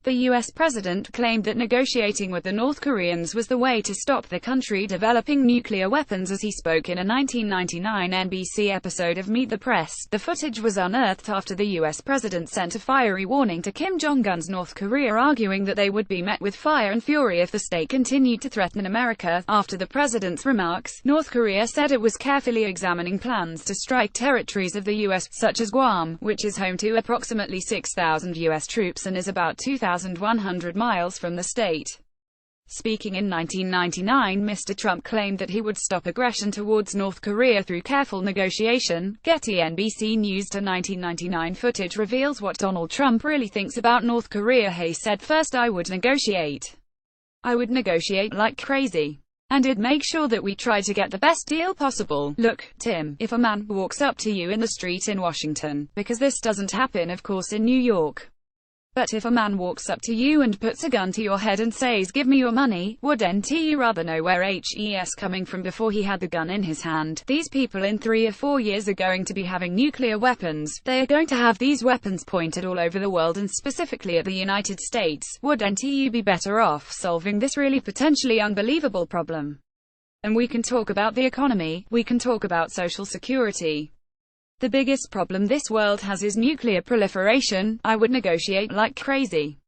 The U.S. president claimed that negotiating with the North Koreans was the way to stop the country developing nuclear weapons as he spoke in a 1999 NBC episode of Meet the Press. The footage was unearthed after the U.S. president sent a fiery warning to Kim Jong-un's North Korea, arguing that they would be met with fire and fury if the state continued to threaten America. After the president's remarks, North Korea said it was carefully examining plans to strike territories of the U.S., such as Guam, which is home to approximately 6,000 U.S. troops and is about 2,100 miles from the state. Speaking in 1999, Mr. Trump claimed that he would stop aggression towards North Korea through careful negotiation. Getty NBC News. To 1999 footage reveals what Donald Trump really thinks about North Korea. He said, "First I would negotiate. I would negotiate like crazy. And I'd make sure that we try to get the best deal possible. Look, Tim, if a man walks up to you in the street in Washington, because this doesn't happen of course in New York, but if a man walks up to you and puts a gun to your head and says, 'Give me your money,' wouldn't you rather know where he's coming from before he had the gun in his hand? These people in 3 or 4 years are going to be having nuclear weapons. They are going to have these weapons pointed all over the world and specifically at the United States. Wouldn't you be better off solving this really potentially unbelievable problem? And we can talk about the economy, we can talk about social security. The biggest problem this world has is nuclear proliferation. I would negotiate like crazy.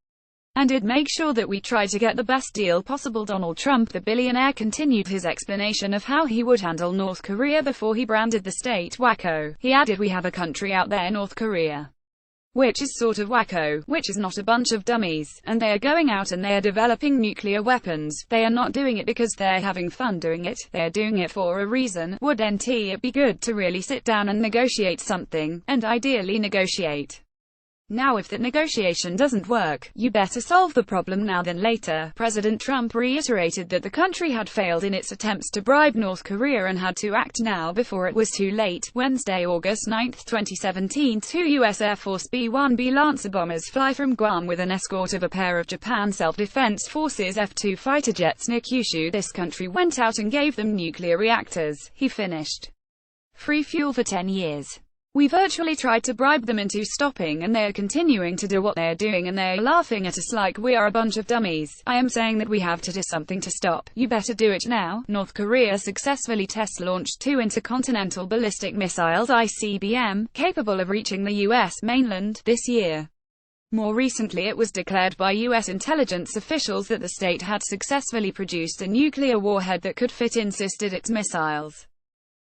And I'd make sure that we try to get the best deal possible." Donald Trump, the billionaire, continued his explanation of how he would handle North Korea before he branded the state wacko. He added, "We have a country out there, North Korea, which is sort of wacko, which is not a bunch of dummies, and they are going out and they are developing nuclear weapons. They are not doing it because they're having fun doing it, they are doing it for a reason. Wouldn't it be good to really sit down and negotiate something, and ideally negotiate now? If that negotiation doesn't work, you better solve the problem now than later." President Trump reiterated that the country had failed in its attempts to bribe North Korea and had to act now before it was too late. Wednesday, August 9, 2017, 2 U.S. Air Force B-1B Lancer bombers fly from Guam with an escort of a pair of Japan Self-Defense Forces F-2 fighter jets near Kyushu. "This country went out and gave them nuclear reactors," he finished. "Free fuel for 10 years. We virtually tried to bribe them into stopping, and they are continuing to do what they are doing, and they are laughing at us like we are a bunch of dummies. I am saying that we have to do something to stop. You better do it now." North Korea successfully test-launched 2 intercontinental ballistic missiles (ICBM), capable of reaching the U.S. mainland, this year. More recently, it was declared by U.S. intelligence officials that the state had successfully produced a nuclear warhead that could fit inside its missiles.